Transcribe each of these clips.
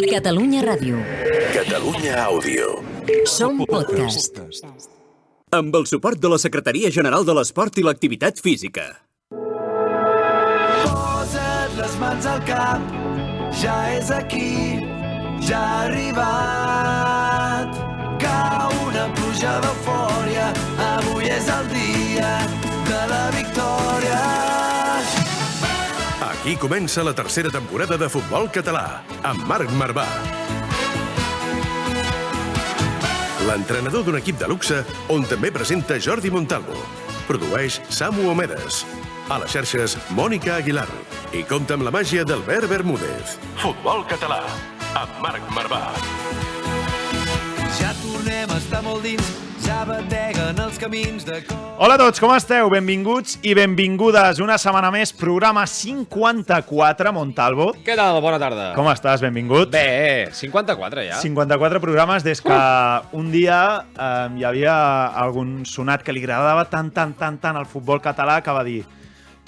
Catalunya Ràdio. Catalunya Àudio. Som podcast. Amb el suport de la Secretaria General de l'Esport i l'Activitat Física. Posa't les mans al cap, ja és aquí, ja ha arribat. Cau una pluja d'eufòria, avui és el dia de la victòria. Aquí comença la tercera temporada de Futbol Català, amb Marc Marvà. L'entrenador d'un equip de luxe, on també presenta Jordi Montalvo. Produeix Samu Omedes. A les xarxes, Mònica Aguilar. I compta amb la màgia d'Albert Bermúdez. Futbol Català, amb Marc Marvà. Ja tornem a estar molt dins, ja bateguen els camins de cor. Hola a tots, com esteu? Benvinguts i benvingudes una setmana més, programa 54, Montalvo. Què tal? Bona tarda. Com estàs? Benvingut. Bé, 54 ja. 54 programes des que un dia hi havia algun sonat que li agradava tant al futbol català que va dir: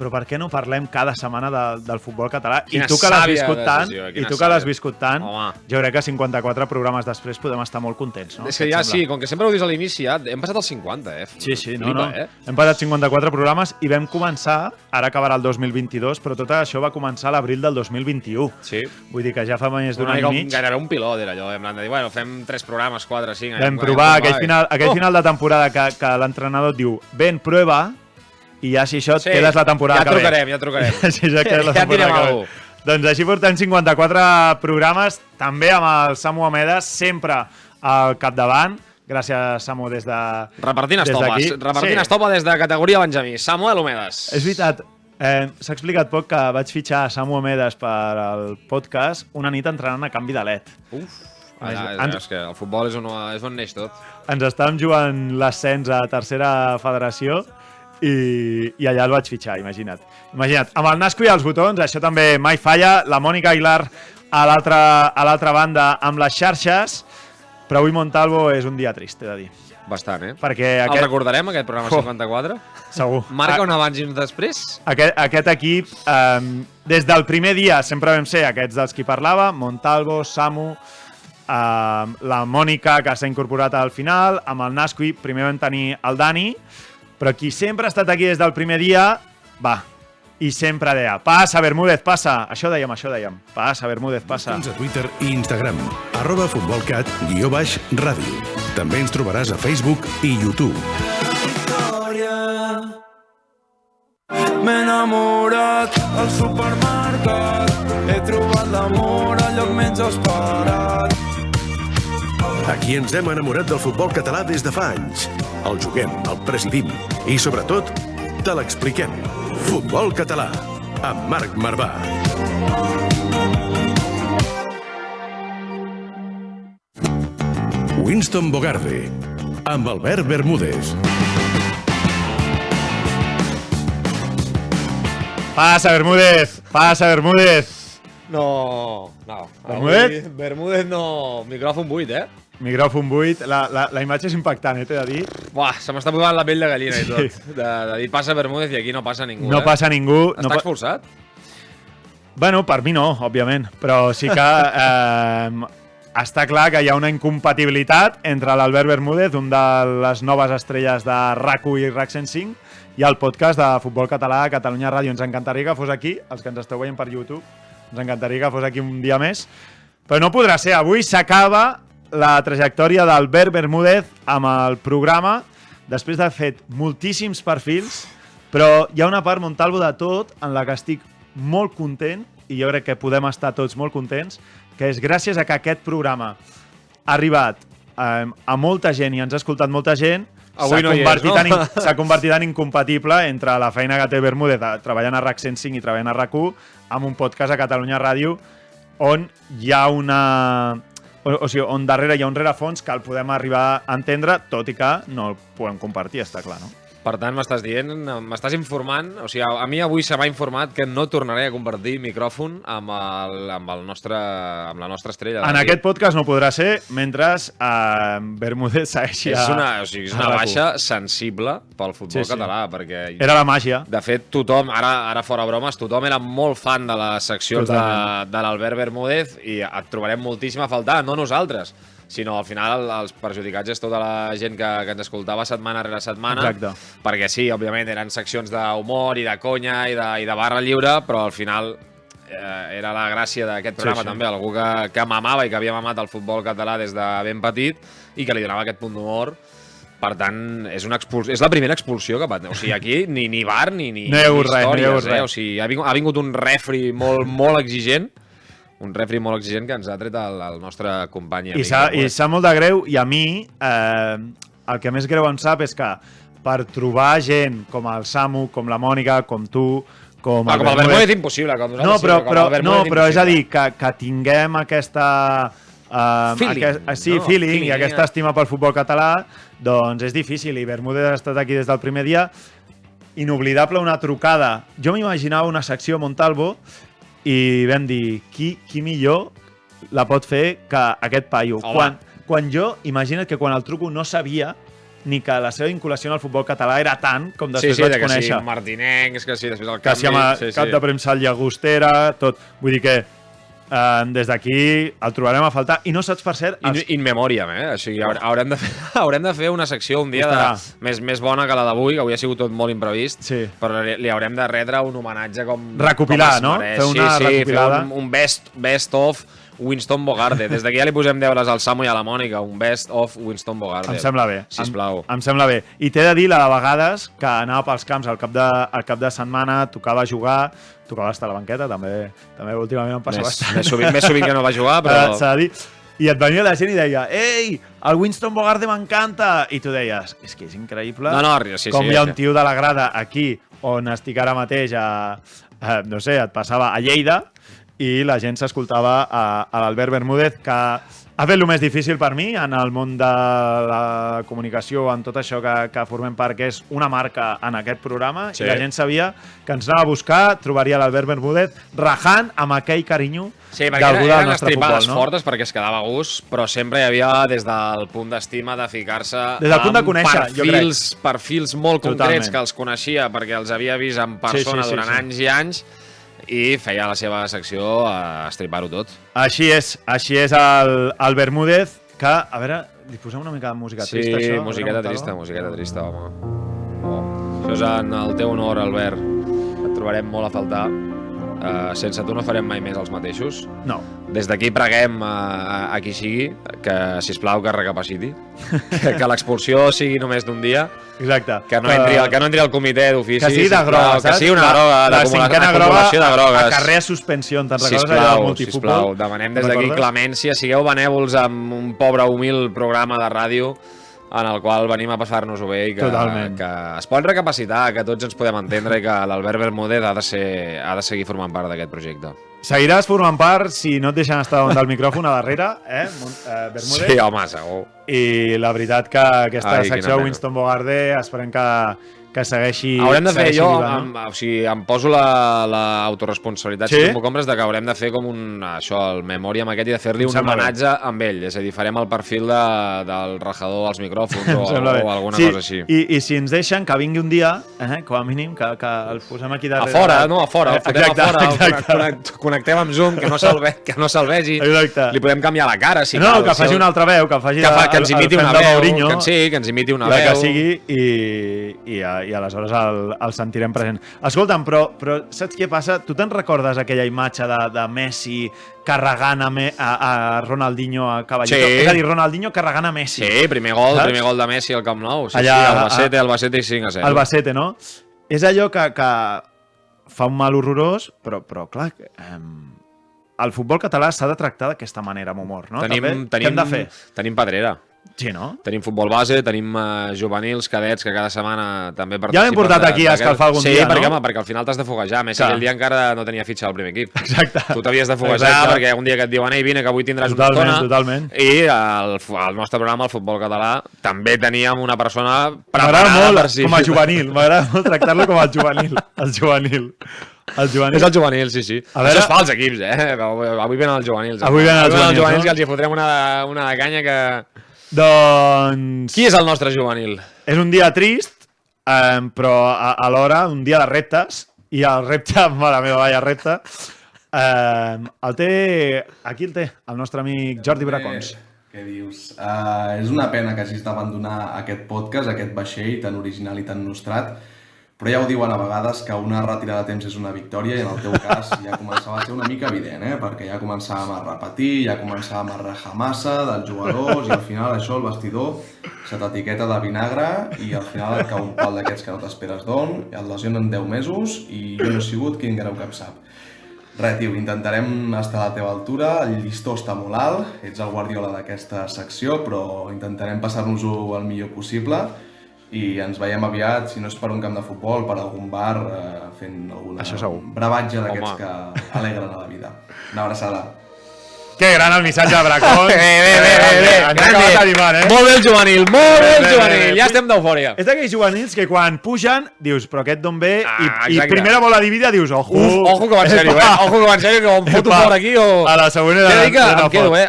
però per què no parlem cada setmana del futbol català? Quina I tu que l'has sàvia viscut tant, decisió, i quina tu que l'has sàvia. viscut tant, Home. jo crec que 54 programes després podem estar molt contents, no? És que Què et ja sembla? sí, com que sempre ho dius a l'inici, ja hem passat els 50, Sí, no. Flipa, Hem passat 54 programes i vam començar, ara acabarà el 2022, però tot això va començar a l'abril del 2021. Sí. Vull dir que ja fa més d'un Una any mica i mig. gairebé un pilot era allò, en plan de dir, bueno, fem 3 programes, 4, 5... Vam provar aquell final de temporada que l'entrenador et diu ben, prueba, i ja si això et quedes la temporada que ve. Ja trucarem. Si això et quedes la Ja temporada direm que ve. alguna cosa. Doncs així portem 54 programes, també amb el Samu Omedes, sempre al capdavant. Gràcies, Samu, des de... Repartint des estopes. d'aquí. Repartint Sí. estopa des de categoria Benjamí. Samuel Omedes. És veritat, s'ha explicat poc que vaig fitxar Samu Omedes per al podcast una nit entrenant a canvi de LED. És que el futbol és on neix tot. Ens estàvem jugant l'ascens a tercera federació i allà el vaig fitxar, imagina't. Amb el Nasco i els botons, això també mai falla. La Mònica Aguilar a l'altra banda amb les xarxes, però avui Montalvo és un dia trist, he de dir. Bastant, Perquè El recordarem, aquest programa 54? Segur. Marca un abans i un després? Aquest equip, des del primer dia, sempre vam ser aquests dels qui parlava, Montalvo, Samu, la Mònica, que s'ha incorporat al final, amb el Nasqui, primer vam tenir el Dani, però qui sempre ha estat aquí des del primer dia, va, i sempre deia, passa, Bermúdez, passa. Això dèiem. Passa, Bermúdez, passa. Busca'ns a Twitter i Instagram, @futbolcat_ràdio. També ens trobaràs a Facebook i YouTube. M'he enamorat al supermercat, he trobat l'amor al lloc menys esperat. Aquí ens hem enamorat del futbol català des de fa anys. El juguem, el presidim i, sobretot, te l'expliquem. Futbol Català, amb Marc Marvà. Winston Bogarde, amb Albert Bermúdez. Passa, Bermúdez. No. Bermúdez? Bermúdez no. Micròfon buit, Micròfon buit, la imatge és impactant, t'he de dir. Buah, se m'està posant la pell de gallina i tot. De dir passa Bermúdez i aquí no passa ningú. No passa ningú. Està expulsat? Bueno, per mi no, òbviament, però sí que està clar que hi ha una incompatibilitat entre l'Albert Bermúdez, un de les noves estrelles de RAC1 i RAC 105, i el podcast de Futbol Català a Catalunya Ràdio. Ens encantaria que fos aquí, els que ens esteu veient per YouTube, ens encantaria que fos aquí un dia més, però no podrà ser. Avui s'acaba la trajectòria d'Albert Bermúdez amb el programa, després d'haver fet moltíssims perfils, però hi ha una part, Montalvo, de tot en la que estic molt content, i jo crec que podem estar tots molt contents, que és gràcies a que aquest programa ha arribat a molta gent i ens ha escoltat molta gent, Avui no hi és, no? s'ha convertit en incompatible entre la feina que té Bermúdez treballant a RAC 105 i treballant a RAC1 amb un podcast a Catalunya Ràdio on hi ha o sigui, on darrere hi ha un rerefons que el podem arribar a entendre, tot i que no el podem compartir, està clar, no? Per tant, m'estàs dient, m'estàs informant, o sigui, a mi avui se m'ha informat que no tornaré a compartir micròfon amb la nostra estrella. En aquest podcast no podrà ser mentre Bermúdez segueixi És una baixa sensible pel futbol català, perquè... Era la màgia. De fet, tothom, ara fora bromes, tothom era molt fan de les seccions de l'Albert Bermúdez i et trobarem moltíssim a faltar, no nosaltres, sinó al final els perjudicats és tota la gent que ens escoltava setmana rere setmana. Exacte. Perquè sí, òbviament, eren seccions d'humor i de conya i de barra lliure, però al final era la gràcia d'aquest programa també, algú que mamava i que havia mamat el futbol català des de ben petit i que li donava aquest punt d'humor. Per tant, és la primera expulsió que va... O sigui, aquí ni bar ni històries. O sigui, ha vingut un refri molt exigent, que ens ha tret el nostre company. I sap molt de greu, i a mi el que més greu em sap és que per trobar gent com el Samu, com la Mònica, com tu, com el Bermúdez impossible. Però és a dir, que tinguem aquesta... feeling i aquesta estima pel futbol català, doncs és difícil, i Bermúdez ha estat aquí des del primer dia. Inoblidable una trucada. Jo m'imaginava una secció a Montalvo i vam dir, qui millor la pot fer que aquest paio? Quan jo, imagina't que quan el truco no sabia ni que la seva vinculació en el futbol català era tant com després vaig conèixer. Sí, Martinencs, que sí, després el canvi. Que sí, cap de premsa al Llagostera, tot. Vull dir que des d'aquí el trobarem a faltar. I no saps, per cert... In memoriam, O sigui, haurem de fer una secció un dia més bona que la d'avui, que avui ha sigut tot molt imprevist, però li haurem de retre un homenatge com... Recopilar, no? Fer una recopilada. Fer un best of Winston Bogarde. Des d'aquí ja li posem deures al Samu i a la Mònica, un best of Winston Bogarde. Em sembla bé. Sisplau. Em sembla bé. I t'he de dir, la de vegades, que anava pels camps al cap de setmana, tocava jugar, tocava estar a la banqueta, també últimament em passa bastant. Més sovint que no va jugar, però... S'ha de dir. I et venia la gent i deia, ei, el Winston Bogarde m'encanta! I tu deies, és que és increïble com hi ha un tio de la grada aquí, on estic ara mateix no sé, et passava a Lleida, i la gent s'escoltava a l'Albert Bermúdez, que ha fet el més difícil per mi en el món de la comunicació, en tot això que formem part, que és una marca en aquest programa, i la gent sabia que ens anava a buscar, trobaria l'Albert Bermúdez rajant amb aquell carinyo d'algú del nostre futbol. Eren fortes perquè es quedava a gust, però sempre hi havia des del punt d'estima de ficar-se perfils molt concrets que els coneixia perquè els havia vist en persona durant anys i anys, i feia la seva secció a estripar-ho tot. Així és el Bermúdez, que, a veure, li posem una mica de música trista, això? Sí, musiqueta trista, home. Això és en el teu honor, Albert. Et trobarem molt a faltar. Sense tu no farem mai més els mateixos. No. Des d'aquí preguem a qui sigui que, sisplau, que recapaciti. Que l'expulsió sigui només d'un dia. Exacte. Que no entri al comitè d'ofici. Que sigui de groga, saps? Que sigui una groga, d'acumulació de grogues. A carrer suspensió, te'n recordes allà del multifutbol? Sisplau, demanem des d'aquí clemència. Sigueu benèvols amb un pobre humil programa de ràdio en el qual venim a passar-nos-ho bé i que es pot recapacitar, que tots ens podem entendre i que l'Albert Bermúdez ha de seguir formant part d'aquest projecte. Seguiràs formant part si no et deixen estar davant del micròfon a darrere, Bermúdez? Sí, home, segur. I la veritat que aquesta secció Winston Bogarde esperem que segueixi vivant. Haurem de fer, em poso l'autoresponsabilitat, si tu m'ho compres, que haurem de fer com el memòriam aquest i de fer-li un homenatge amb ell. És a dir, farem el perfil del rajador dels micròfons o alguna cosa així. I si ens deixen, que vingui un dia, com a mínim, que el posem aquí darrere. A fora, el fotem a fora, connectem amb Zoom, que no se'l vegi, li podem canviar la cara, si cal. No, que faci una altra veu, que ens imiti una veu, que ens imiti una veu. La que sigui, i aleshores el sentirem present. Escolta'm, però saps què passa? Tu te'n recordes aquella imatge de Messi carregant a Ronaldinho a Caballito? Sí. És a dir, Ronaldinho carregant a Messi. Sí, primer gol de Messi al Camp Nou. Sí, Albacete i 5-0. Albacete, no? És allò que fa un mal horrorós, però clar, el futbol català s'ha de tractar d'aquesta manera amb humor, no? Què hem de fer? Tenim Pedrera. Sí, no? Tenim futbol base, tenim juvenils, cadets, que cada setmana també participen. Ja l'hem portat aquí a escalfar algun dia, no? Sí, perquè al final t'has de foguejar. Més que aquell dia encara no tenia fitxa al primer equip. Exacte. Tu t'havies de foguejar perquè un dia que et diuen ei, vine, que avui tindràs una estona. Totalment. I al nostre programa, el futbol català, també teníem una persona preparada preparada molt com a juvenil. M'agrada molt tractar-lo com a juvenil. El juvenil. És el juvenil, sí. Veure... Això es fa als equips, Avui venen els juvenils. Avui venen els juvenils, que els hi fotrem una de canya que... Doncs... Qui és el nostre juvenil? És un dia trist, però alhora un dia de reptes, i el repte, mare meva, vaya repte, aquí el té, el nostre amic Jordi Bracons. Què dius? És una pena que hagis d'abandonar aquest podcast, aquest vaixell tan original i tan nostrat, però ja ho diuen a vegades que una retirada de temps és una victòria i en el teu cas ja començava a ser una mica evident, perquè ja començàvem a repetir, ja començàvem a rajar massa dels jugadors i al final això, el vestidor, se t'etiqueta de vinagre i al final et cau un pal d'aquests que no t'esperes d'on, et lesionen 10 mesos i jo no he sigut quin greu cap sap. Res, tio, intentarem estar a la teva altura, el llistó està molt alt, ets el Guardiola d'aquesta secció, però intentarem passar-nos-ho el millor possible i ens veiem aviat, si no és per un camp de futbol, per algun bar, fent algun bravatge d'aquests que alegren a la vida. Una abraçada. Que gran el missatge de Bracons. Bé. Molt bé el juvenil, Ja estem d'eufòria. És d'aquells juvenils que quan pugen dius, però aquest d'on ve? I primera bola dividida dius, ojo. Ojo que va en sèrio, Ojo que va en sèrio, que em foto fora aquí o... A la següent era... Em quedo, he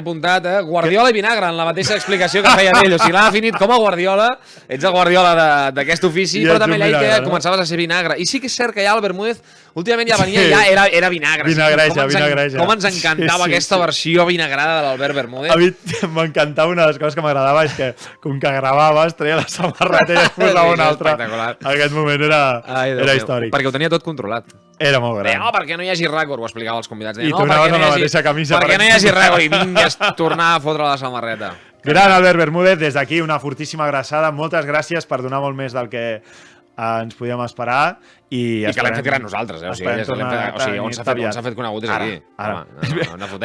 apuntat, Guardiola i vinagre, en la mateixa explicació que feia ell. O sigui, l'ha definit com a Guardiola, ets el Guardiola d'aquest ofici, però també allà que començaves a ser vinagre. I sí que és cert que ja el Bermúdez últimament ja venia i ja era vinagre. Vinagreja. Com ens encantava aquesta versió vinagrada de l'Albert Bermúdez. A mi m'encantava, una de les coses que m'agradava és que com que gravaves, treia la samarreta i es posava una altra. Espectacular. Aquest moment era històric. Perquè ho tenia tot controlat. Era molt gran. Perquè no hi hagi rècord, ho explicava als convidats. I tornaves amb la mateixa camisa. Perquè no hi hagi rècord i vingues tornar a fotre la samarreta. Gran Albert Bermúdez, des d'aquí una fortíssima abraçada. Moltes gràcies per donar molt més del que ens podíem esperar. I que l'hem fet gran nosaltres, O sigui, on s'ha fet conegut és aquí. Ara.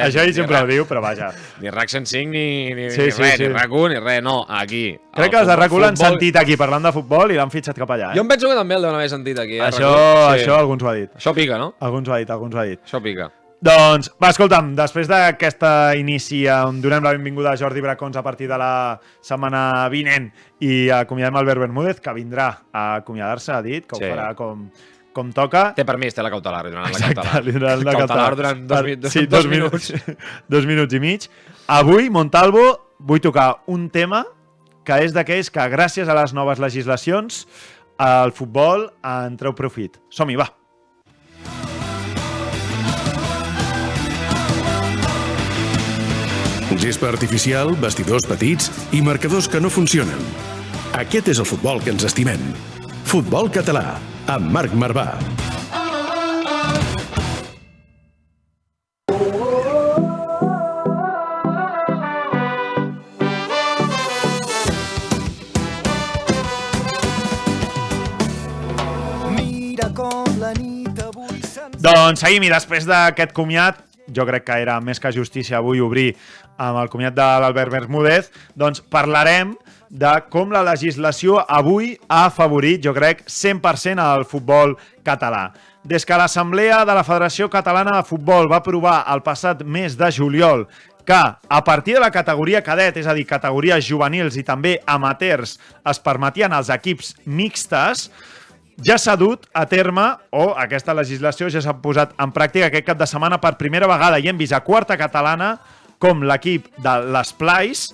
Això ell sempre ho diu, però vaja. Ni RAC 105, ni res, ni RAC1, ni res, no, aquí. Crec que els de RAC1 l'han sentit aquí parlant de futbol i l'han fitxat cap allà. Jo em penso que també el deuen haver sentit aquí. Això algú ens ho ha dit. Això pica, no? Algú ens ho ha dit. Això pica. Doncs, va, escolta'm, després d'aquesta inici on donem la benvinguda a Jordi Bracons a partir de la setmana vinent i acomiadem Albert Bermúdez, que vindrà a acomiadar-se, ha dit, que ho farà com toca. Té permís, té la cautelar, li donaran la cautelar. Exacte, li donaran la cautelar. Durant dos minuts. 2 minuts i mig. Avui, Montalvo, vull tocar un tema que és d'aquells que, gràcies a les noves legislacions, el futbol en treu profit. Som-hi, va! Gespa artificial, vestidors petits i marcadors que no funcionen. Aquest és el futbol que ens estimem. Futbol català, amb Marc Marvà. Doncs seguim, i després d'aquest comiat, jo crec que era més que justícia avui obrir amb el comiat de l'Albert Bermúdez, doncs parlarem de com la legislació avui ha afavorit, jo crec, 100% el futbol català. Des que l'Assemblea de la Federació Catalana de Futbol va aprovar el passat mes de juliol que a partir de la categoria cadet, és a dir, categories juvenils i també amateurs, es permetien els equips mixtes, ja s'ha dut a terme, o aquesta legislació ja s'ha posat en pràctica aquest cap de setmana per primera vegada, i hem vist a quarta catalana com l'equip de l'Esplais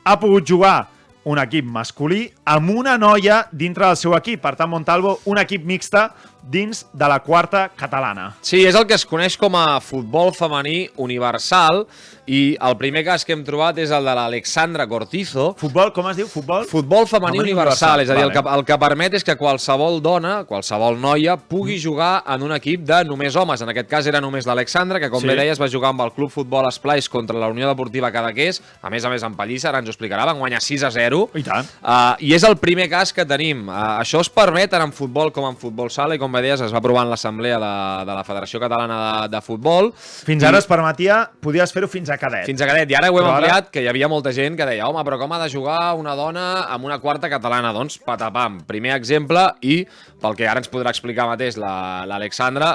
ha pogut jugar un equip masculí amb una noia dintre del seu equip. Per tant, Montalvo, un equip mixte dins de la quarta catalana. Sí, és el que es coneix com a futbol femení universal, i el primer cas que hem trobat és el de l'Alexandra Cortizo. Futbol, com es diu? Futbol? Futbol femení universal, és a dir, el que permet és que qualsevol dona, qualsevol noia, pugui jugar en un equip de només homes. En aquest cas era només l'Alexandra, que com bé deies va jugar amb el Club Futbol Esplais contra la Unió Deportiva Cadaqués, a més en pallissa, ara ens ho explicarà, van guanyar 6-0. I tant. I és el primer cas que tenim. Això es permet tant en futbol com en futbol sala, i com com deies, es va aprovar en l'assemblea de la Federació Catalana de Futbol. Fins ara es permetia, podies fer-ho fins a cadet. Fins a cadet, i ara ho hem Però ara- ampliat, que hi havia molta gent que deia home, però com ha de jugar una dona amb una quarta catalana? Doncs patapam, primer exemple, i pel que ara ens podrà explicar mateix l'Alexandra,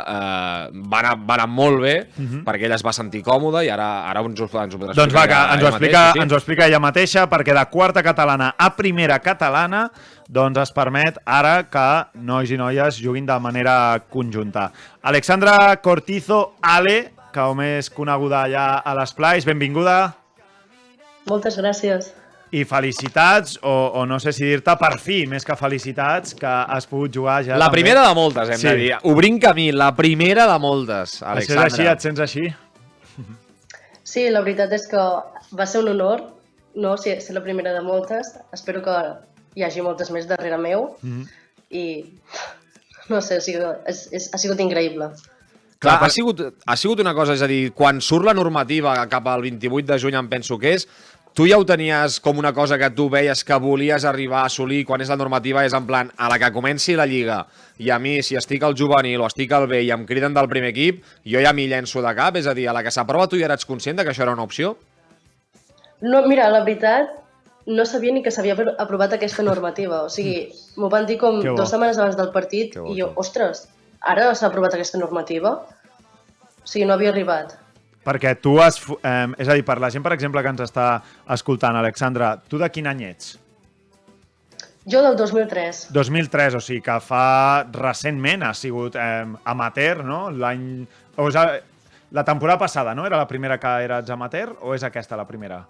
va anar molt bé, perquè ella es va sentir còmoda i ara ens ho podrà explicar. Doncs va, que ens ella ho explica ella mateixa, perquè de quarta catalana a primera catalana doncs es permet ara que nois i noies juguin de manera conjunta. Alexandra Cortizo, Ale, que com és coneguda allà a l'Esplais, benvinguda Moltes gràcies. i felicitats, o no sé si dir-te per fi, més que felicitats, que has pogut jugar ja La també. primera de moltes, hem de dir. Obrint camí, la primera de moltes, Això és Alexandra. així, et sents així? Sí, la veritat és que va ser un honor, no, ser la primera de moltes. Espero que hi hagi moltes més darrere meu. I, no sé, ha sigut increïble. Clar, ha sigut una cosa, és a dir, quan surt la normativa cap al 28 de juny, em penso que és, tu ja ho tenies com una cosa que tu veies que volies arribar a assolir quan és la normativa, és en plan, a la que comenci la Lliga, i a mi, si estic al juvenil o estic al B i em criden del primer equip, jo ja m'hi llenço de cap, és a dir, a la que s'aprova tu ja eres conscient que això era una opció? No, mira, la veritat, no sabia ni que s'havia aprovat aquesta normativa. O sigui, m'ho van dir com Que bo. 2 setmanes abans del partit i jo, ostres, ara s'ha aprovat aquesta normativa? O sigui, no havia arribat. Perquè tu has... és a dir, per la gent, per exemple, que ens està escoltant, Alexandra, tu de quin any ets? Jo del 2003. 2003, o sigui que fa recentment ha sigut amateur, no? L'any... O sigui, la temporada passada, no? Era la primera que eres amateur o és aquesta la primera?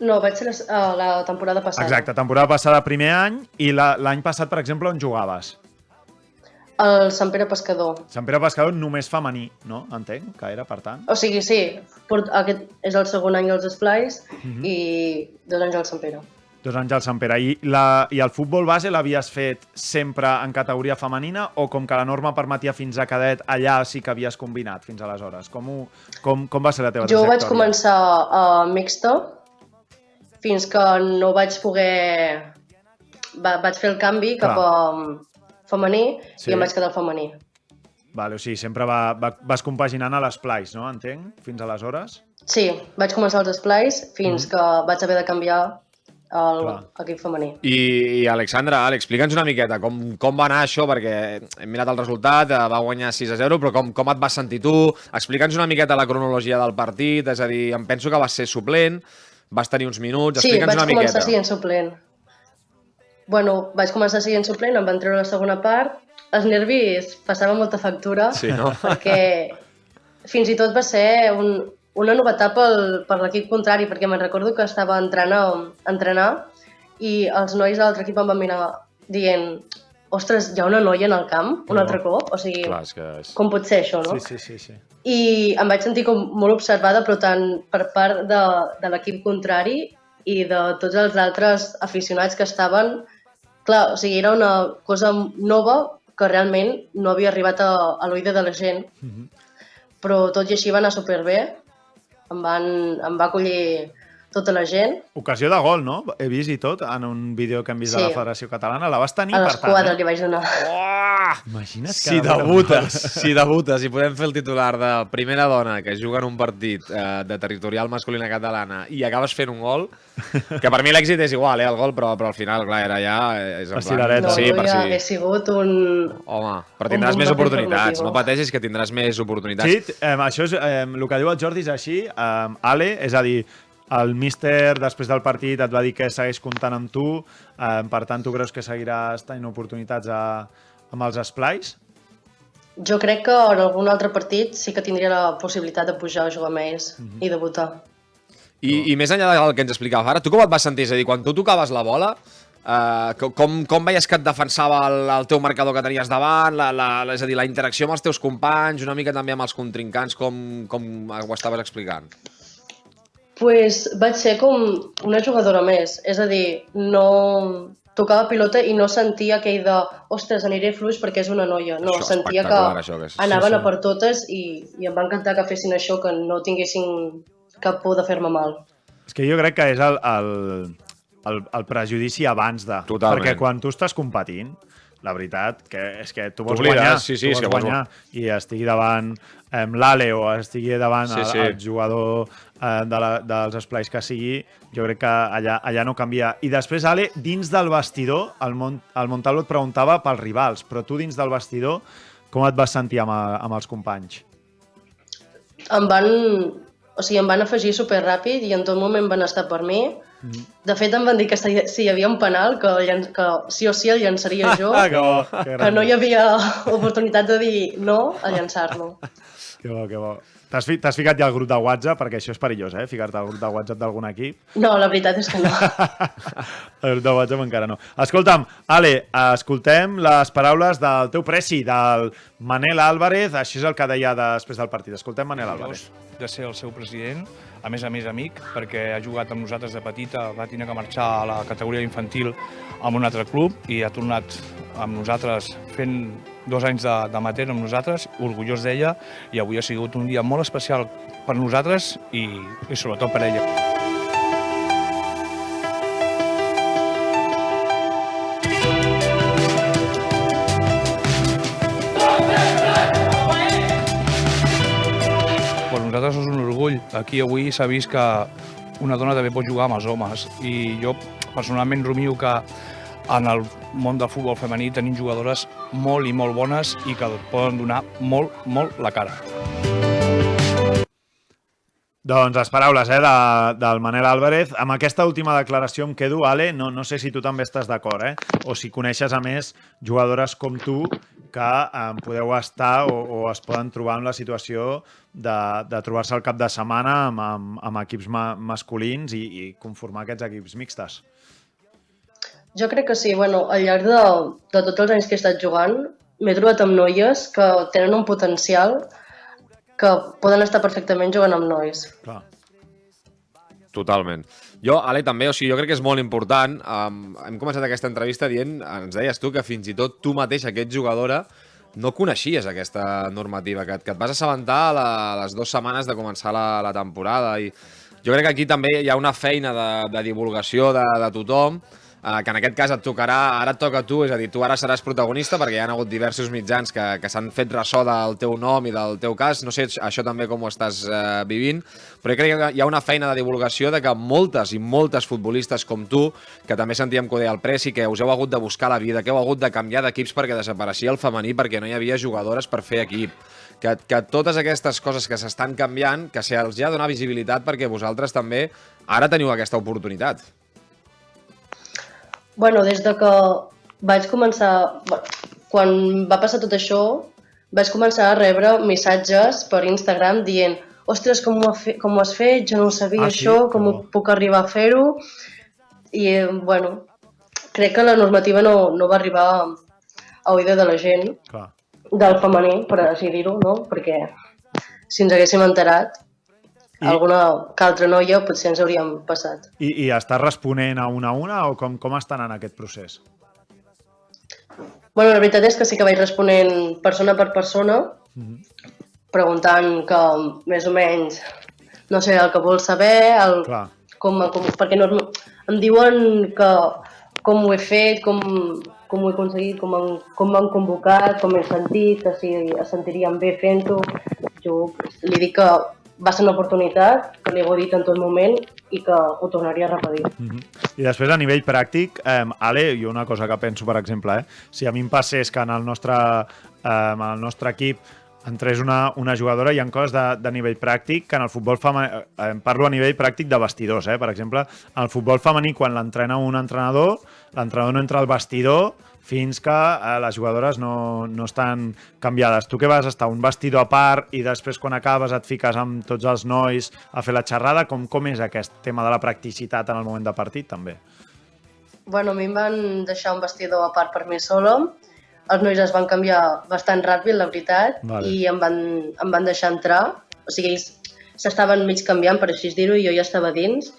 No, vaig ser la temporada passada. Exacte, temporada passada primer any i l'any passat, per exemple, on jugaves? El Sant Pere Pescador. Sant Pere Pescador només femení, no? Entenc que era, per tant. O sigui, sí, aquest és el segon any als Esplais i 2 anys al Sant Pere. 2 anys al Sant Pere. I el futbol base l'havies fet sempre en categoria femenina o com que la norma permetia fins a cadet, allà sí que havies combinat fins aleshores? Com va ser la teva Jo trajectòria? vaig començar a mixta fins que no vaig poder... Vaig fer el canvi cap a femení i em vaig quedar al femení. Vale, o sigui, sempre vas compaginant a l'Esplais, no? Entenc? Fins aleshores? Sí, vaig començar als Esplais fins que vaig haver de canviar a l'equip femení. I Alexandra, explica'ns una miqueta com va anar això, perquè hem mirat el resultat, va guanyar 6-0, però com et vas sentir tu? Explica'ns una miqueta la cronologia del partit, és a dir, em penso que vas ser suplent, vas tenir uns minuts, explica'ns una miqueta. Sí, vaig començar sent suplent. Bueno, vaig començar sent suplent, em van treure la segona part, els nervis passaven molta factura, sí, no? perquè fins i tot va ser una novetat per l'equip contrari, perquè me'n recordo que estava entrant a entrenar i els nois de l'altre equip em van mirar dient ostres, hi ha una noia en el camp, un altre cop? O sigui, clar, com pot ser això, no? Sí. I em vaig sentir com molt observada, però tant per part de l'equip contrari i de tots els altres aficionats que estaven. Clar, o sigui, era una cosa nova que realment no havia arribat a l'oïda de la gent, però tot i així va anar superbé, em va acollir tota la gent. Ocasió de gol, no? He vist i tot, en un vídeo que hem vist de la Federació Catalana. La vas tenir, a per tant. A les 4 li vaig donar. Imagina't que... Si debutes, i podem fer el titular de primera dona que juga en un partit de territorial masculina catalana i acabes fent un gol, que per mi l'èxit és igual, el gol, però al final, clar, era ja... Per cirereta. No, jo ja he sigut un... Home, però tindràs més oportunitats, no pateixis que tindràs més oportunitats. Sí, això és el que diu el Jordi és així, Ale, és a dir, el míster, després del partit, et va dir que segueix comptant amb tu, per tant, tu creus que seguiràs tenint oportunitats amb els Esplais? Jo crec que en algun altre partit sí que tindria la possibilitat de pujar a jugar amb ells i debutar. I més enllà del que ens explicaves ara, tu com et vas sentir? És a dir, quan tu tocaves la bola, com veies que et defensava el teu marcador que tenies davant, és a dir, la interacció amb els teus companys, una mica també amb els contrincants, com ho estaves explicant? Pues vaig ser com una jugadora més, és a dir, no tocava pilota i no sentia aquell de ostres, aniré fluix perquè és una noia. No, això, sentia que anaven a per totes i em va encantar que fessin això, que no tinguessin cap por de fer-me mal. És que jo crec que és el prejudici abans de... Totalment. Perquè quan tu estàs competint, la veritat, és que tu vols T'oblides, guanyar, sí, tu vols és que vols guanyar i estigui davant l'Ale o estigui davant el jugador dels esplais que sigui, jo crec que allà no canvia. I després, Ale, dins del vestidor, el Montalvo et preguntava pels rivals, però tu dins del vestidor, com et vas sentir amb els companys? Em van afegir superràpid i en tot moment van estar per mi. De fet, em van dir que si hi havia un penal, que sí o sí el llançaria jo, que no hi havia oportunitat de dir no a llançar-lo. Que bo, que bo. T'has ficat ja al grup de WhatsApp? Perquè això és perillós, ficar-te al grup de WhatsApp d'algun equip. No, la veritat és que no. El grup de WhatsApp encara no. Escolta'm, Ale, escoltem les paraules del teu presi, del Manel Álvarez. Això és el que deia després del partit. Escoltem Manel Álvarez. De ser el seu president, a més amic, perquè ha jugat amb nosaltres de petita, va tenir que marxar a la categoria infantil amb un altre club i ha tornat amb nosaltres fent 2 anys d'amateur amb nosaltres, orgullós d'ella, i avui ha sigut un dia molt especial per nosaltres i sobretot per ella. Per nosaltres és un orgull. Aquí avui s'ha vist que una dona també pot jugar amb els homes i jo personalment rumio que en el món del futbol femení tenim jugadores molt i molt bones i que poden donar molt, molt la cara. Doncs les paraules del Manel Álvarez. Amb aquesta última declaració em quedo, Ale, no sé si tu també estàs d'acord, o si coneixes a més jugadores com tu que podeu estar o es poden trobar en la situació de trobar-se al cap de setmana amb equips masculins i conformar aquests equips mixtes. Jo crec que sí. Bueno, al llarg de tots els anys que he estat jugant m'he trobat amb noies que tenen un potencial que poden estar perfectament jugant amb nois. Clar. Totalment. Jo, Ale, també, jo crec que és molt important. Hem començat aquesta entrevista dient, ens deies tu, que fins i tot tu mateixa, que ets jugadora, no coneixies aquesta normativa, que et vas assabentar a les 2 setmanes de començar la temporada. I jo crec que aquí també hi ha una feina de divulgació de tothom, que en aquest cas et tocarà, ara et toca a tu, és a dir, tu ara seràs protagonista perquè hi ha hagut diversos mitjans que s'han fet ressò del teu nom i del teu cas, no sé això també com ho estàs vivint, però jo crec que hi ha una feina de divulgació de que moltes i moltes futbolistes com tu, que també sentíem que ho deia el Presi, que us heu hagut de buscar la vida, que heu hagut de canviar d'equips perquè desapareixia el femení, perquè no hi havia jugadores per fer equip, que totes aquestes coses que s'estan canviant, que se'ls ha de donar visibilitat perquè vosaltres també ara teniu aquesta oportunitat. Bueno, des de que vaig començar... Quan va passar tot això, vaig començar a rebre missatges per Instagram dient «Ostres, com ho has fet? Jo no ho sabia això, com ho puc arribar a fer-ho?» I, bueno, crec que la normativa no va arribar a oïda de la gent, del femení, per així dir-ho, no? Perquè si ens haguéssim enterat, alguna que altra noia potser ens hauríem passat. I estàs responent a una o com estan en aquest procés? Bueno, la veritat és que sí que vaig responent persona per persona, preguntant que més o menys, no sé, el que vols saber, perquè em diuen que com ho he fet, com ho he aconseguit, com m'han convocat, com he sentit, que si es sentirien bé fent-ho. Jo li dic que va ser una oportunitat, que li he dit en tot moment i que ho tornaria a repetir. I després, a nivell pràctic, Ale, jo una cosa que penso, per exemple, si a mi em passés que en el nostre equip entrés una jugadora, hi ha coses de nivell pràctic que en el futbol femení, parlo a nivell pràctic de vestidors, per exemple, en el futbol femení, quan l'entrena un entrenador, l'entrenador no entra al vestidor fins que les jugadores no estan canviades. Tu què vas estar? Un vestidor a part i després quan acabes et fiques amb tots els nois a fer la xerrada? Com és aquest tema de la practicitat en el moment de partit, també? Bueno, a mi em van deixar un vestidor a part per mi sola. Els nois es van canviar bastant ràpid, la veritat, i em van deixar entrar. O sigui, ells s'estaven mig canviant, per així dir-ho, i jo ja estava dins.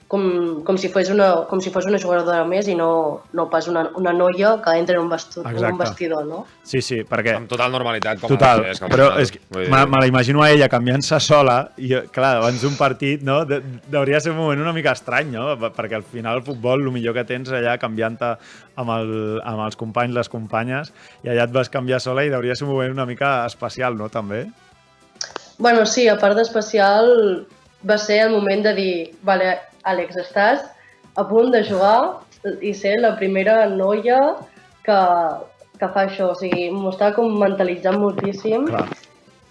com si fos una jugadora més i no pas una noia que entra en un vestidor, no? Sí, perquè... Amb total normalitat. Total, però me la imagino a ella canviant-se sola i, clar, abans d'un partit, no? Hauria de ser un moment una mica estrany, no? Perquè al final el futbol, el millor que tens allà canviant-te amb els companys, les companyes, i allà et vas canviar sola i hauria de ser un moment una mica especial, no? També. Bueno, sí, a part d'especial va ser el moment de dir, vale, Àlex, estàs a punt de jugar i ser la primera noia que fa això. O sigui, m'ho estava com mentalitzant moltíssim. Clar.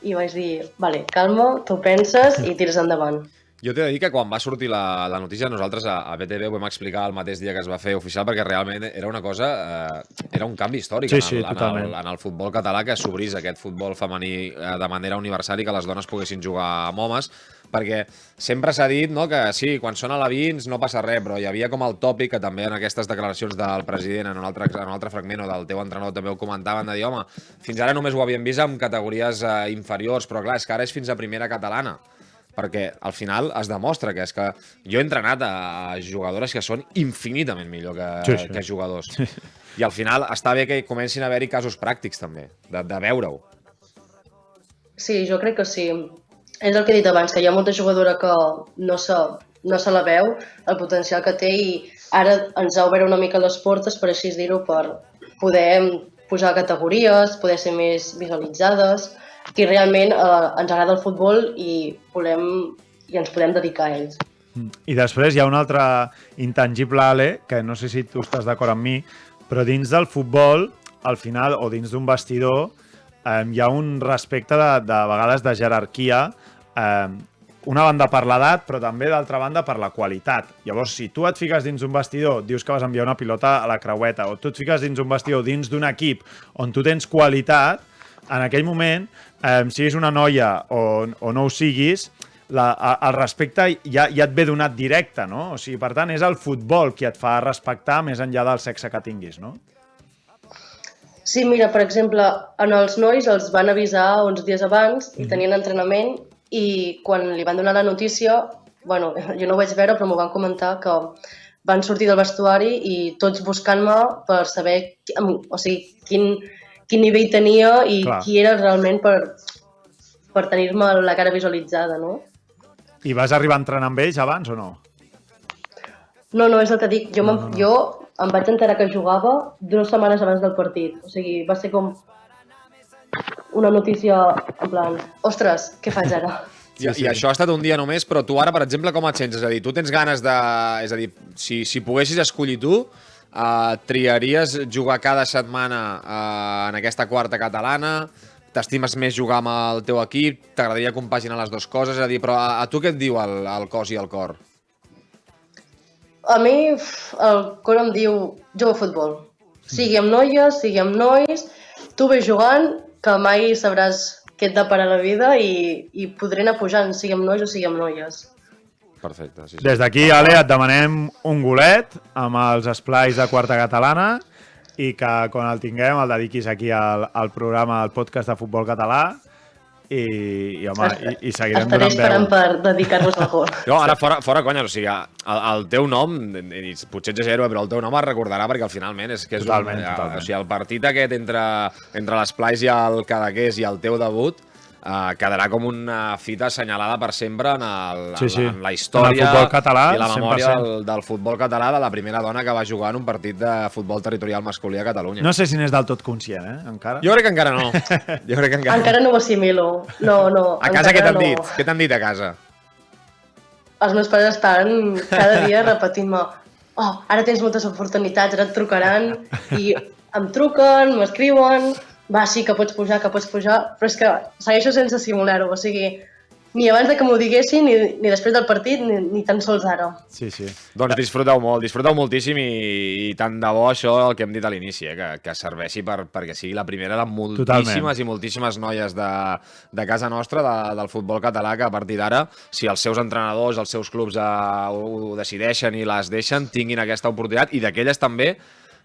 I vaig dir, vale, calma, tu penses i tires endavant. Jo t'he de dir que quan va sortir la notícia, nosaltres a BTV ho vam explicar el mateix dia que es va fer oficial, perquè realment era una cosa, era un canvi històric en el futbol català, que s'obrís aquest futbol femení de manera universal i que les dones poguessin jugar amb homes, perquè sempre s'ha dit, no, que sí, quan són alevins no passa res, però hi havia com el tòpic, que també en aquestes declaracions del president, en un altre fragment, o del teu entrenador també ho comentaven, de dir, home, fins ara només ho havíem vist en categories inferiors, però clar, és que ara és fins a primera catalana, perquè al final es demostra que és que jo he entrenat a jugadores que són infinitament millor que jugadors. I al final està bé que comencin a haver-hi casos pràctics també, de veure-ho. Sí, jo crec que sí. És el que he dit abans, que hi ha molta jugadora que no se la veu, el potencial que té, i ara ens ha obert una mica les portes, per així dir-ho, per poder pujar categories, poder ser més visualitzades, que realment ens agrada el futbol i ens podem dedicar a ells. I després hi ha un altre intangible, Ale, que no sé si tu estàs d'acord amb mi, però dins del futbol, al final, o dins d'un vestidor, hi ha un respecte de vegades de jerarquia, una banda per l'edat, però també d'altra banda per la qualitat. Llavors, si tu et fiques dins un vestidor, dius que vas enviar una pilota a la creueta, o tu et fiques dins un vestidor dins d'un equip on tu tens qualitat, en aquell moment, siguis una noia o no ho siguis, el respecte ja et ve donat directe, no? O sigui, per tant, és el futbol qui et fa respectar més enllà del sexe que tinguis, no? Sí, mira, per exemple, en els nois els van avisar uns dies abans i tenien entrenament, i quan li van donar la notícia, bueno, jo no ho vaig veure, però m'ho van comentar, que van sortir del vestuari i tots buscant-me per saber quin nivell tenia i qui era realment per tenir-me la cara visualitzada, no? I vas arribar a entrenar amb ells abans o no? No, és el que dic. Jo em vaig enterar que jugava 2 setmanes abans del partit. O sigui, va ser com una notícia en plan, ostres, què faig ara? I això ha estat un dia només, però tu ara, per exemple, com et sents? És a dir, tu tens ganes de... És a dir, si poguessis escollir tu, triaries jugar cada setmana en aquesta quarta catalana? T'estimes més jugar amb el teu equip? T'agradaria compaginar les dues coses? És a dir, però a tu què et diu el cos i el cor? A mi el cor em diu juga a futbol. Sigui amb noies, sigui amb nois, tu ves jugant, que mai sabràs què et depara la vida i podré anar pujant, sigui amb nois o sigui amb noies. Perfecte. Sí. Des d'aquí, Ale, et demanem un golet amb els esplais de quarta catalana i que quan el tinguem el dediquis aquí al programa, al podcast de futbol català i seguirem donant veu. Estaré esperant per dedicar-vos al gol. Jo, ara, fora conya, o sigui, el teu nom, potser exagero, però el teu nom es recordarà perquè finalment és que és totalment. O sigui, el partit aquest entre l'Esplais i el Cadaqués i el teu debut quedarà com una fita assenyalada per sempre en la història català, i la memòria 100%. del futbol català, de la primera dona que va jugar en un partit de futbol territorial masculí a Catalunya. No sé si n'és del tot conscient, encara. Jo crec que encara no. Encara no ho assimilo. No. A casa què t'han dit? Què t'han dit a casa? Els meus pares estan cada dia repetint-me ara tens moltes oportunitats, ara et trucaran, i em truquen, m'escriuen, va, sí, que pots pujar, però és que segueixo sense simular-ho, o sigui, ni abans de que m'ho diguessin, ni després del partit, ni tan sols ara. Sí. Doncs disfruteu moltíssim i tant de bo això el que hem dit a l'inici, que serveixi perquè sigui la primera de moltíssimes i moltíssimes noies de casa nostra, del futbol català, que a partir d'ara, si els seus entrenadors, els seus clubs ho decideixen i les deixen, tinguin aquesta oportunitat, i d'aquelles també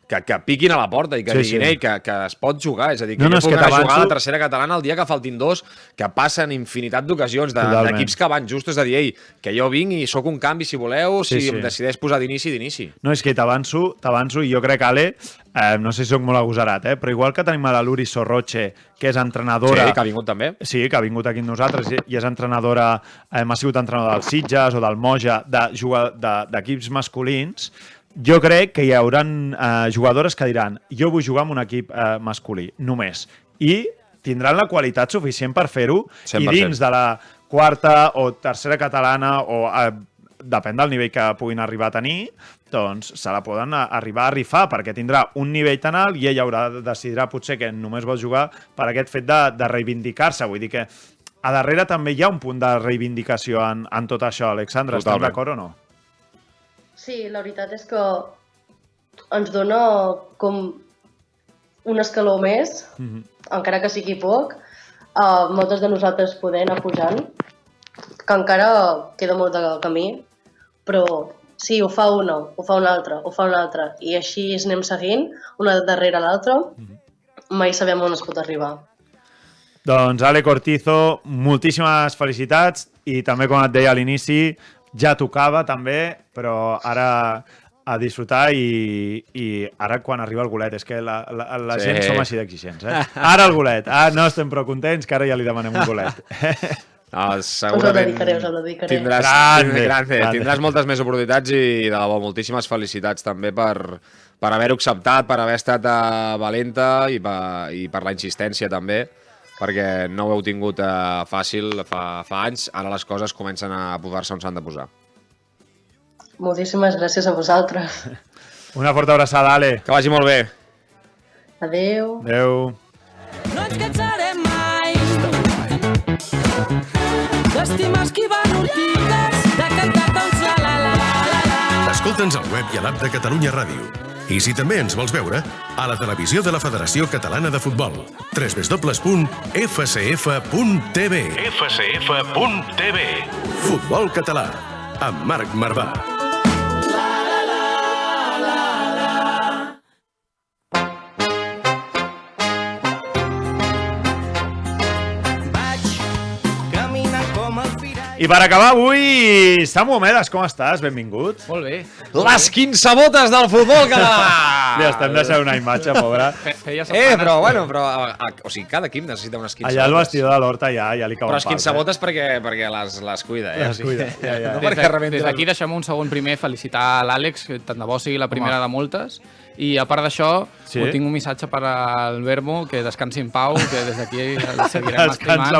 que piquin a la porta i que diguin ei, que es pot jugar, és a dir, que és puc que anar a jugar a t'avanço- la tercera catalana el dia que faltin 2, que passen infinitat d'ocasions d'equips que van just, és a dir, ei, que jo vinc i sóc un canvi si voleu, si em decideix posar d'inici. No, és que t'avanço i jo crec que Ale, no sé si sóc molt agosarat, però igual que tenim a la Luri Sorroche, que és entrenadora... Sí, que ha vingut també. Sí, que ha vingut aquí amb nosaltres i és entrenadora, m'ha sigut entrenadora del Sitges o del Moja, d'equips masculins. Jo crec que hi haurà jugadores que diran jo vull jugar en un equip masculí, només. I tindran la qualitat suficient per fer-ho i dins de la quarta o tercera catalana o depèn del nivell que puguin arribar a tenir, doncs se la poden arribar a rifar perquè tindrà un nivell tan alt i ella decidirà potser que només vol jugar per aquest fet de reivindicar-se. Vull dir que a darrere també hi ha un punt de reivindicació en tot això. Alexandra, estàs d'acord o no? Sí, la veritat és que ens dona com un escaló més, encara que sigui poc, moltes de nosaltres poder anar pujant, que encara queda molt de camí, però sí, ho fa una, ho fa una altra, ho fa una altra, i així anem seguint, una darrere l'altra, mai sabem on es pot arribar. Doncs Ale Cortizo, moltíssimes felicitats i també, com et deia a l'inici, ja tocava també, però ara a disfrutar i ara quan arriba el golet, és que la gent som així d'exigents, Ara el golet, no estem prou contents que ara ja li demanem un golet. Segurament us el dedicaré. Tindràs moltes més oportunitats i de debò, moltíssimes felicitats també per haver-ho acceptat, per haver estat valenta i per la insistència també, perquè no ho heu tingut fàcil fa anys, ara les coses comencen a posar-se on s'han de posar. Moltíssimes gràcies a vosaltres. Una forta abraçada, Ale. Que vagi molt bé. Adéu. Adéu. No ens cansarem mai d'estimar esquivant ortigues, de cantar tots la. Escolta'ns al web i a l'app de Catalunya Ràdio. I si també ens vols veure, a la televisió de la Federació Catalana de Futbol, www.fcf.tv. fcf.tv. Futbol català, amb Marc Marvà. I per acabar avui, Samu Omedes, com estàs? Benvingut. Molt bé. Les quinsabotes del futbol català! Li estem deixant una imatge, pobra. Però o sigui, cada equip necessita unes quinsabotes. Allà el vestidor de l'Horta ja li cauen pals. Però quinsabotes perquè les cuida, Les cuida, ja. Des d'aquí deixem un segon primer felicitar l'Àlex, que tant de bo sigui la primera de moltes. I a part d'això, tinc un missatge per al Vermo, que descansi en pau, que des d'aquí el seguirem estimant.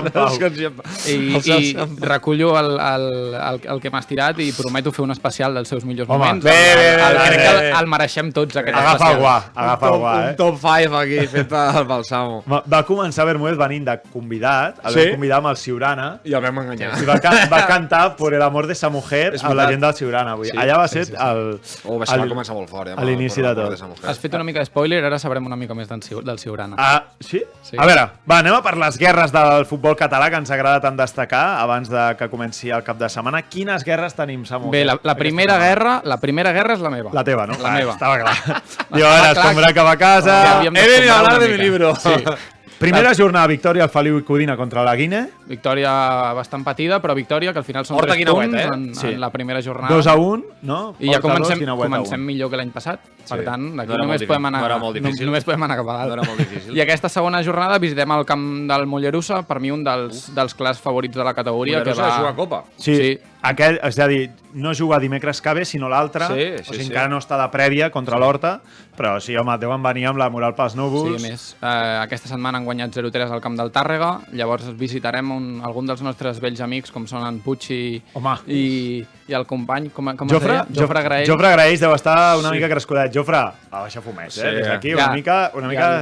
I recullo el que m'has tirat i prometo fer un especial dels seus millors moments. Crec que el mereixem tots, aquest especial. Agafa el guà. Un top 5 aquí, fet pel Samu. Va començar Bermúdez venint de convidat, el vam convidar amb el Ciurana. I el vam enganyar. I va cantar Por el amor de esa mujer amb la gent del Ciurana. Allà va ser va començar molt fort, a l'inici de tot. Has fet una mica de spoiler, ara sabrem una mica més del Ciurana. Sí? A veure, anem a per les guerres del futbol català que ens agrada tant destacar abans de que comenci el cap de setmana. Quines guerres tenim, Samu? Bé, la primera guerra és la meva. La teva, no? La meva. Estava clar. Diu, a veure, escombrar cap a casa... He venido a hablar de mi libro. Sí. Primera jornada, victòria al Feliu i Codina contra la Guine. Victòria bastant patida, però victòria, que al final són 3 punts en la primera jornada. 2-1, no? I ja comencem millor que l'any passat. Per tant, d'aquí només podem anar cap a dalt. I aquesta segona jornada visitem el camp del Mollerussa, per mi un dels clars favorits de la categoria. Mollerussa juga a Copa. Sí. Aquell, és a dir, no juga dimecres que ve, sinó l'altre. O sigui, encara no està de prèvia contra l'Horta, però sí, home, deuen venir amb la moral pels núvols. Sí, a més, aquesta setmana han guanyat 0-3 al camp del Tàrrega, llavors visitarem algun dels nostres vells amics, com són en Puig i el company, com Jofre? Jofre Graells. Jofre Graells deu estar una mica crescudet. Jofre, a baixa fumets, des d'aquí una mica...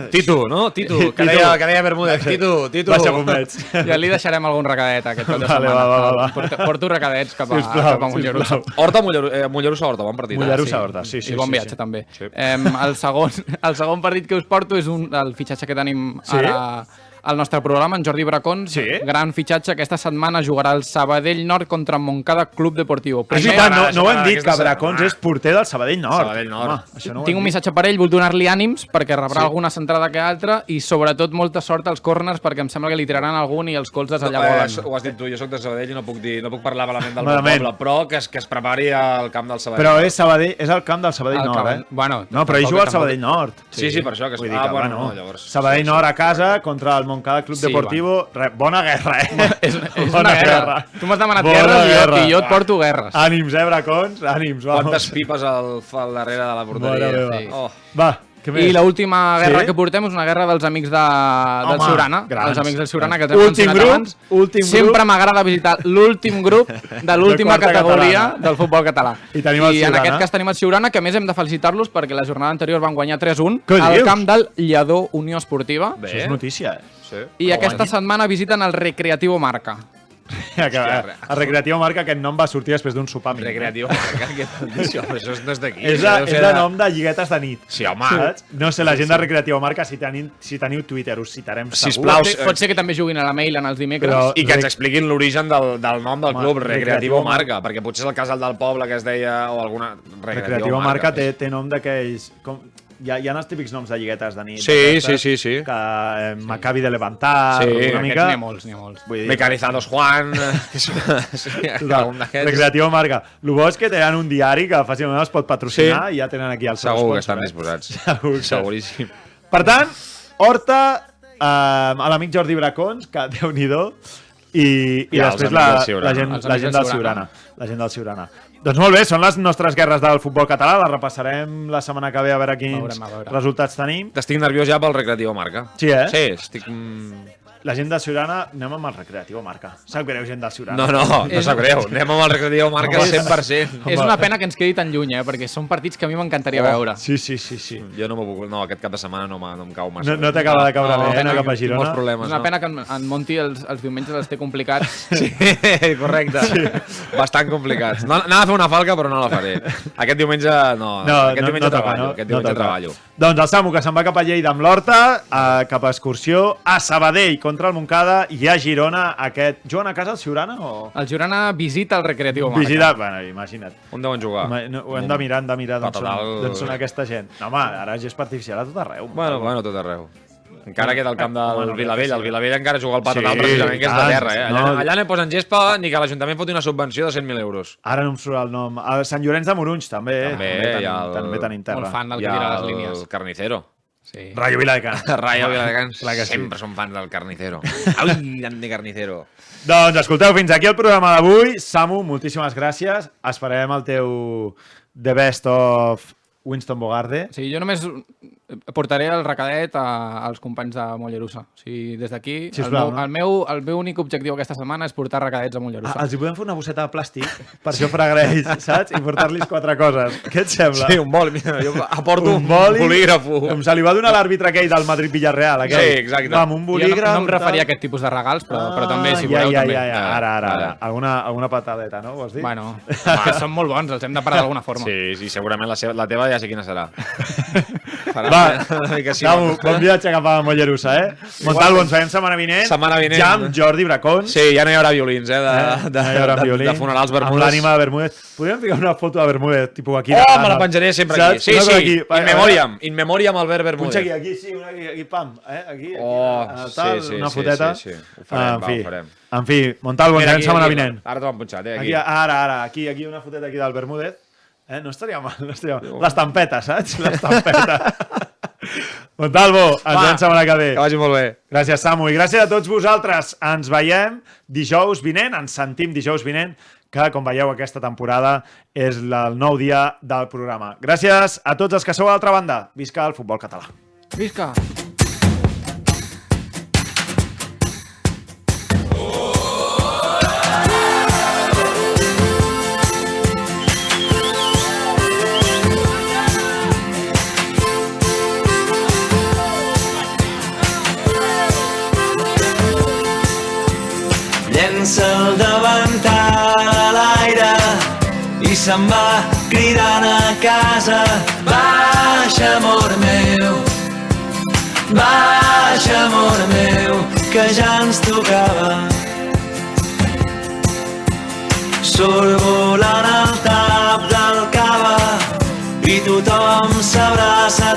Titu, no? Titu, que deia Bermúdez. Titu. Baixa fumets. Ja li deixarem algun recadet aquest cap de setmana. Porto recadets cap a Mollerussa. Mollerussa-Horta, bon partit. Mollerussa-Horta, sí. I bon viatge, també. El segon partit que us porto és el fitxatge que tenim ara al nostre programa, en Jordi Bracons, gran fitxatge, aquesta setmana jugarà el Sabadell Nord contra Montcada Club Deportivo. No ho hem dit, que Bracons és porter del Sabadell Nord. Tinc un missatge per ell, vull donar-li ànims perquè rebrà alguna centrada que altra i sobretot molta sort als corners perquè em sembla que li tiraran algun i els colzes allà volen. Ho has dit tu, jo soc de Sabadell i no puc parlar malament del meu poble, però que es prepari al camp del Sabadell. Però és el camp del Sabadell Nord, eh? No, però ell juga al Sabadell Nord. Sí, per això. Sabadell Nord a casa contra el Montcada Club Deportivo. Bona guerra, eh? És una guerra. Tu m'has demanat guerres i jo et porto guerres. Ànims, Bracons, ànims. Quantes pipes al darrere de la porteria. Va, I l'última guerra que portem és una guerra dels amics del Siurana. Els amics del Siurana, que els hem mencionat abans. Sempre m'agrada visitar l'últim grup de l'última categoria del futbol català. I en aquest cas tenim el Siurana, que a més hem de felicitar-los perquè la jornada anterior van guanyar 3-1 al camp del Lledó Unió Esportiva. Això és notícia, eh? I aquesta setmana visiten el Recreativo Marca. El Recreativo Marca, aquest nom va sortir després d'un sopar. Recreativo Marca, això no és d'aquí. És el nom de lliguetes de nit. Sí, home. No sé, la gent de Recreativo Marca, si teniu Twitter, us citarem segur. Sisplau. Pot ser que també juguin a la mail en els dimecres. I que ens expliquin l'origen del nom del club, Recreativo Marca, perquè potser és el casal del poble que es deia o alguna... Recreativo Marca té nom d'aquells... Hi ha els típics noms de lliguetes de nit. Sí. Que Maccabi de Levantar, una mica. N'hi ha molts. Mecanizados Juan... Recreativo Marca. El bo és que tenen un diari que fàcilment els pot patrocinar i ja tenen aquí els seus sponsors. Segur que estan disposats. Seguríssim. Per tant, Horta, a l'amic Jordi Bracons, que Déu-n'hi-do, i després la gent del Siurana. Doncs molt bé, són les nostres guerres del futbol català, les repassarem la setmana que ve a veure quins resultats tenim. Estic nerviós ja pel Recreativo Marca. Sí, eh? Sí, estic... La gent de Siurana, anem amb el Recreativo Marca. Sap greu, gent de Siurana. No sap greu. Anem amb el Recreativo Marca 100%. És una pena que ens quedi tan lluny, perquè són partits que a mi m'encantaria veure. Sí. Jo no m'ho puc... No, aquest cap de setmana no em cau massa. No t'acaba de caure bé, cap a Girona. Problemes, és una pena que en Monti els diumenges els té complicats. Sí, correcte. Bastant complicats. Anava a fer una falca, però no la faré. Aquest diumenge no. Aquest diumenge treballo. Doncs el Samu, que se'n va cap a Lleida amb l'Horta, cap a excursió a Sabadell contra el Montcada i a Girona. Juguen a casa el Siurana o...? El Girona visita el Recreativo Marca. Visita, bueno, imagina't. On deuen jugar? Ho hem de mirar d'on són aquesta gent. No, home, ara és artificial a tot arreu. Bueno, tot arreu. Encara queda el camp del Vilavell. El Vilavell encara juga al Patronal, precisament, que és de terra. Allà no hi posen gespa ni que l'Ajuntament foti una subvenció de 100.000 euros. Ara no em surt el nom. A Sant Llorenç de Morunys, també. També tenim terra. Molt fan del que tira les línies. El Carnicero. Sí. Rayo Viladecans. Rayo Viladecans. Sempre són fans del Carnicero. Ai, tant de Carnicero. Doncs escolteu, fins aquí el programa d'avui. Samu, moltíssimes gràcies. Esperem el teu The Best of Winston Bogarde. Sí, jo només portaré el recadet als companys de Mollerussa. O sigui, des d'aquí, el meu únic objectiu aquesta setmana és portar recadets a Mollerussa. Els hi podem fer una bosseta de plàstic, per això fragreix, saps? I portar-los 4 coses. Què et sembla? Sí, un boli. Jo aporto un bolígraf. Se li va donar l'àrbitre aquell del Madrid-Villarreal. Sí, exacte. Amb un bolígraf. No em referia a aquest tipus de regals, però també, si voleu, també. Ara. Alguna patadeta, no? Vols dir? Bueno, que són molt bons, els hem de parar d'alguna forma. Sí, segurament la teva ja sé quina serà. Va, Samu, bon viatge cap a Mollerussa, eh? Montalvo, ens veiem setmana vinent. Ja amb Jordi Bracons. Sí, ja no hi haurà violins, de funerals Bermúdez. Amb l'ànima de Bermúdez. Podríem ficar una foto de Bermúdez, tipus aquí. Oh, me la penjaré sempre aquí. Sí. In memoriam Albert Bermúdez. Punxa aquí, sí, aquí, pam. Aquí, una foteta. Ho farem. En fi, Montalvo, ens veiem setmana vinent. Ara t'ho han punxat, aquí. Ara, aquí, una foteta aquí del Bermúdez. No estaria mal, L'estampeta, saps? L'estampeta. Montalvo, ens veiem setmana que ve. Que vagi molt bé. Gràcies, Samu. I gràcies a tots vosaltres. Ens veiem dijous vinent, ens sentim dijous vinent, que, com veieu, aquesta temporada és el nou dia del programa. Gràcies a tots els que sou a l'altra banda. Visca el futbol català. Visca! Llença el davantal a l'aire i se'n va cridant a casa. Baixa, amor meu, que ja ens tocava. Surt volant el tap del cava i tothom s'abraça